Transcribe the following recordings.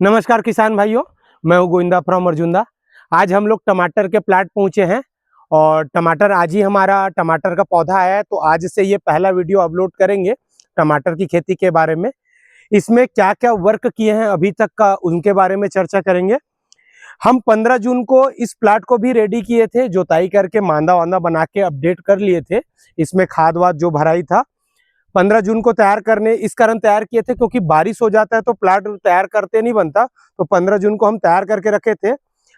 नमस्कार किसान भाइयों, मैं हूँ गोविंदा फ्रॉम अर्जुंदा। आज हम लोग टमाटर के प्लाट पहुँचे हैं और टमाटर आज ही हमारा टमाटर का पौधा आया है, तो आज से ये पहला वीडियो अपलोड करेंगे टमाटर की खेती के बारे में। इसमें क्या क्या वर्क किए हैं अभी तक का, उनके बारे में चर्चा करेंगे। हम 15 जून को इस प्लाट को भी रेडी किए थे, जोताई करके मांदा वांदा बना के अपडेट कर लिए थे। इसमें खाद वाद जो भराई था 15 जून को तैयार करने इस कारण तैयार किए थे क्योंकि बारिश हो जाता है तो प्लाट तैयार करते नहीं बनता, तो 15 जून को हम तैयार करके रखे थे।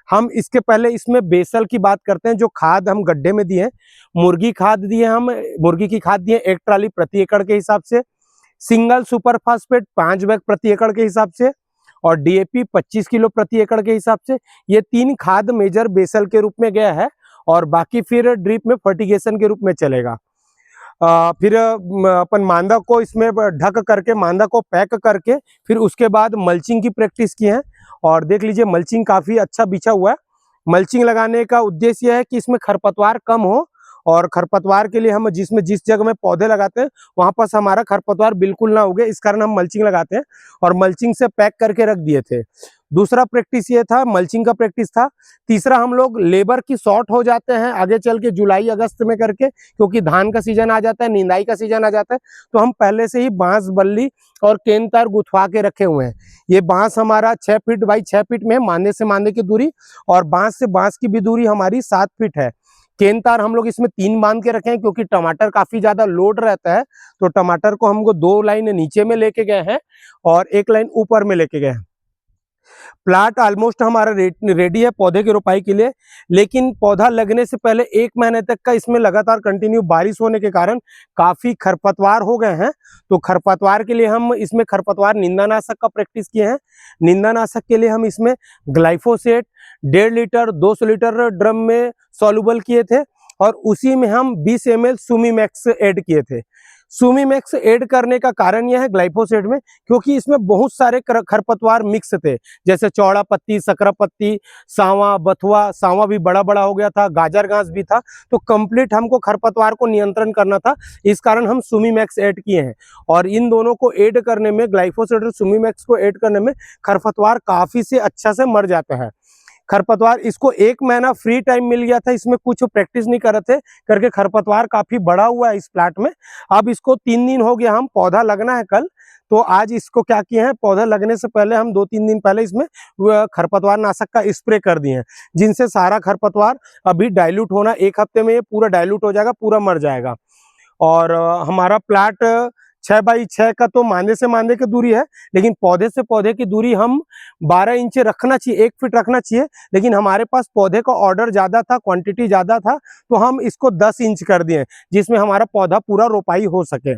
हम इसके पहले इसमें बेसल की बात करते हैं। जो खाद हम गड्ढे में दिए, मुर्गी खाद दिए, हम मुर्गी की खाद दिए 1 ट्राली प्रति एकड़ के हिसाब से, सिंगल सुपर फास्फेट 5 बैग प्रति एकड़ के हिसाब से और डीएपी 25 किलो प्रति एकड़ के हिसाब से। ये 3 खाद मेजर बेसल के रूप में गया है और बाकी फिर ड्रिप में फर्टिगेशन के रूप में चलेगा। फिर अपन मांदा को इसमें ढक करके मांदा को पैक करके फिर उसके बाद मल्चिंग की प्रैक्टिस की है और देख लीजिए मल्चिंग काफ़ी अच्छा बिछा हुआ है। मल्चिंग लगाने का उद्देश्य है कि इसमें खरपतवार कम हो और खरपतवार के लिए हम जिस जगह में पौधे लगाते हैं वहाँ पर हमारा खरपतवार बिल्कुल ना उगे, इस कारण हम मल्चिंग लगाते हैं और मल्चिंग से पैक करके रख दिए थे। दूसरा प्रैक्टिस ये था, मल्चिंग का प्रैक्टिस था। तीसरा, हम लोग लेबर की शॉर्ट हो जाते हैं आगे चल के जुलाई अगस्त में करके, क्योंकि धान का सीजन आ जाता है, निंदाई का सीजन आ जाता है, तो हम पहले से ही बांस बल्ली और केन तार गुथवा के रखे हुए हैं। ये बांस हमारा 6 फीट बाई 6 फीट में, मांदे से मांदे की दूरी, और बांस से बांस की भी दूरी हमारी 7 फीट है। केन तार हम लोग इसमें 3 बांध के रखे हैं क्योंकि टमाटर काफी ज्यादा लोड रहता है, तो टमाटर को हमको 2 लाइन नीचे में लेके गए हैं और 1 लाइन ऊपर में लेके गए हैं। प्लाट ऑलमोस्ट हमारा रेडी है पौधे की रोपाई के लिए, लेकिन पौधा लगने से पहले 1 महीने तक का इसमें लगातार कंटिन्यू बारिश होने के कारण काफी खरपतवार हो गए हैं। तो खरपतवार के लिए हम इसमें खरपतवार निंदानाशक का प्रैक्टिस किए हैं। निंदानाशक के लिए हम इसमें ग्लाइफोसेट 1.5 लीटर 200 लीटर ड्रम में सॉल्युबल किए थे और उसी में हम 20 ml सुमी मैक्स ऐड किए थे। सुमी मैक्स ऐड करने का कारण यह है ग्लाइफोसेट में, क्योंकि इसमें बहुत सारे खरपतवार मिक्स थे, जैसे चौड़ा पत्ती, सकरा पत्ती, सांवा, बथुआ, सांवा भी बड़ा बड़ा हो गया था, गाजर घास भी था, तो कंप्लीट हमको खरपतवार को नियंत्रण करना था, इस कारण हम सुमी मैक्स ऐड किए हैं। और इन दोनों को ऐड करने में, ग्लाइफोसेट और सुमी मैक्स को ऐड करने में खरपतवार काफी से अच्छा से मर जाता है। खरपतवार इसको 1 महीना फ्री टाइम मिल गया था, इसमें कुछ प्रैक्टिस नहीं कर रहे थे करके खरपतवार काफी बड़ा हुआ है इस प्लाट में। अब इसको 3 दिन हो गया, हम पौधा लगना है कल, तो आज इसको क्या किए हैं, पौधा लगने से पहले हम 2-3 दिन पहले इसमें खरपतवार नाशक का स्प्रे कर दिए हैं, जिनसे सारा खरपतवार अभी डाइल्यूट होना, 1 हफ्ते में ये पूरा डाइल्यूट हो जाएगा, पूरा मर जाएगा। और हमारा प्लाट 6 बाई 6 का तो मांदे से मांदे की दूरी है, लेकिन पौधे से पौधे की दूरी हम 12 इंच रखना चाहिए, 1 फीट रखना चाहिए, लेकिन हमारे पास पौधे का ऑर्डर ज़्यादा था, क्वांटिटी ज़्यादा था, तो हम इसको 10 इंच कर दिए, जिसमें हमारा पौधा पूरा रोपाई हो सके।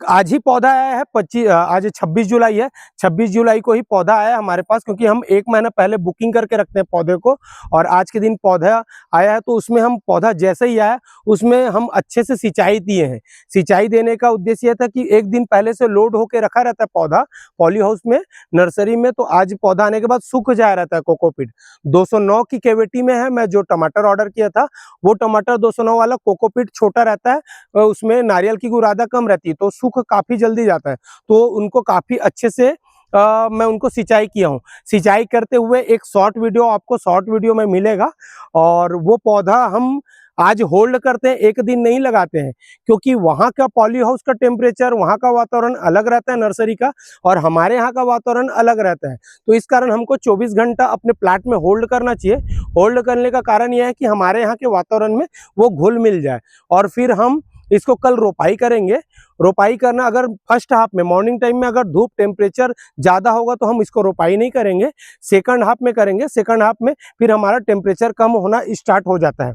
आज ही पौधा आया है, आज 26 जुलाई है, 26 जुलाई को ही पौधा आया है हमारे पास, क्योंकि हम 1 महीना पहले बुकिंग करके रखते हैं पौधे को, और आज के दिन पौधा आया है, तो उसमें हम पौधा जैसे ही आया उसमें हम अच्छे से सिंचाई दिए हैं। सिंचाई देने का उद्देश्य यह था कि 1 दिन पहले से लोड होकर रखा रहता है पौधा पॉली हाउस में, नर्सरी में, तो आज पौधा आने के बाद सूख जाया रहता है। कोकोपीट 209 की कैविटी में है। मैं जो टमाटर ऑर्डर किया था वो टमाटर 209 वाला, कोकोपीट छोटा रहता है, उसमें नारियल की गुरादा कम रहती है, तो सूख काफी जल्दी जाता है, तो उनको काफी अच्छे से मैं उनको सिंचाई किया हूँ। सिंचाई करते हुए एक शॉर्ट वीडियो आपको शॉर्ट वीडियो में मिलेगा, और वो पौधा हम आज होल्ड करते हैं, 1 दिन नहीं लगाते हैं, क्योंकि वहाँ का पॉली हाउस का टेम्परेचर, वहाँ का वातावरण अलग रहता है नर्सरी का, और हमारे यहाँ का वातावरण अलग रहता है, तो इस कारण हमको 24 घंटा अपने प्लाट में होल्ड करना चाहिए। होल्ड करने का कारण यह है कि हमारे यहाँ के वातावरण में वो घुल मिल जाए, और फिर हम इसको कल रोपाई करेंगे। रोपाई करना अगर फर्स्ट हाफ में, मॉर्निंग टाइम में अगर धूप टेम्परेचर ज़्यादा होगा तो हम इसको रोपाई नहीं करेंगे, सेकंड हाफ में करेंगे। सेकंड हाफ में फिर हमारा टेम्परेचर कम होना स्टार्ट हो जाता है।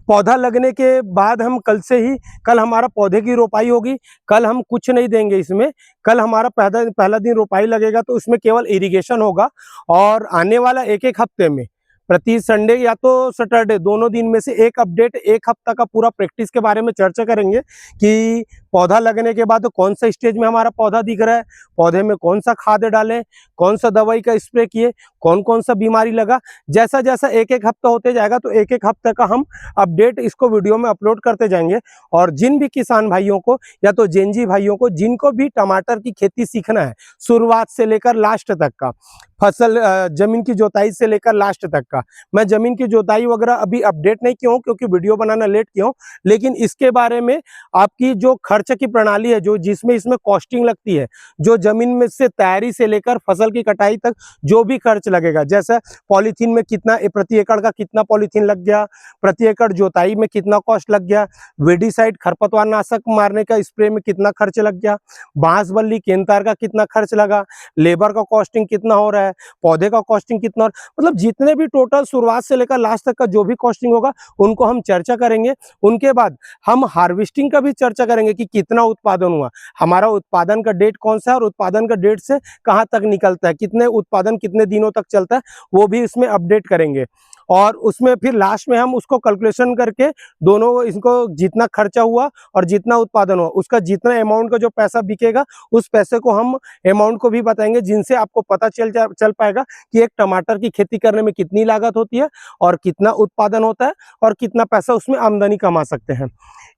पौधा लगने के बाद हम कल हमारा पौधे की रोपाई होगी। कल हम कुछ नहीं देंगे इसमें, कल हमारा पहला दिन रोपाई लगेगा, तो उसमें केवल इरिगेशन होगा, और आने वाला 1-1 हफ्ते में प्रति संडे या तो सैटरडे, दोनों दिन में से एक अपडेट, 1 हफ्ता का पूरा प्रैक्टिस के बारे में चर्चा करेंगे कि पौधा लगने के बाद कौन सा स्टेज में हमारा पौधा दिख रहा है, पौधे में कौन सा खाद डालें, कौन सा दवाई का स्प्रे किए, कौन कौन सा बीमारी लगा। जैसा जैसा एक एक हफ्ता होते जाएगा तो एक एक हफ्ते का हम अपडेट इसको वीडियो में अपलोड करते जाएंगे। और जिन भी किसान भाइयों को या तो जेनजी भाइयों को जिनको भी टमाटर की खेती सीखना है, शुरुआत से लेकर लास्ट तक का, फसल जमीन की जोताई से लेकर लास्ट तक का, मैं जमीन की जोताई वगैरह अभी अपडेट नहीं किया हूँ क्योंकि वीडियो बनाना लेट किया हूँ, लेकिन इसके बारे में आपकी जो खर्च की प्रणाली है, जो जिसमें इसमें कॉस्टिंग लगती है, जो जमीन में से तैयारी से लेकर फसल की कटाई तक जो भी खर्च लगेगा, जैसे पॉलीथीन में कितना प्रति एकड़ का कितना पॉलीथीन लग गया, प्रति एकड़ जोताई में कितना कॉस्ट लग गया, वेडीसाइड खरपतवार नाशक मारने का स्प्रे में कितना खर्च लग गया, बांस बल्ली केनतार का कितना खर्च लगा, लेबर का कॉस्टिंग कितना हो रहा है, पौधे का कॉस्टिंग कितना, मतलब जितने भी टोटल शुरुआत से लेकर लास्ट तक का जो भी कॉस्टिंग होगा उनको हम चर्चा करेंगे। उनके बाद हम हार्वेस्टिंग का भी चर्चा करेंगे कि कितना उत्पादन हुआ, हमारा उत्पादन का डेट कौन सा है और उत्पादन का डेट से कहाँ तक निकलता है, कितने उत्पादन कितने दिनों तक चलता है, वो भी इसमें अपडेट करेंगे। और उसमें फिर लास्ट में हम उसको कैलकुलेशन करके दोनों इसको जितना खर्चा हुआ और जितना उत्पादन हुआ उसका जितना अमाउंट का जो पैसा बिकेगा उस पैसे को हम अमाउंट को भी बताएंगे, जिनसे आपको पता चल पाएगा कि एक टमाटर की खेती करने में कितनी लागत होती है और कितना उत्पादन होता है और कितना पैसा उसमें आमदनी कमा सकते हैं।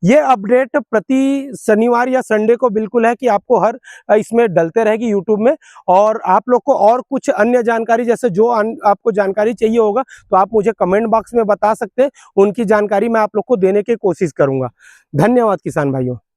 ये अपडेट प्रति शनिवार या संडे को बिल्कुल है कि आपको हर इसमें डलते रहेगी यूट्यूब में। और आप लोग को और कुछ अन्य जानकारी जैसे जो आपको जानकारी चाहिए होगा तो आप मुझे कमेंट बॉक्स में बता सकते हैं, उनकी जानकारी मैं आप लोग को देने की कोशिश करूंगा। धन्यवाद किसान भाइयों।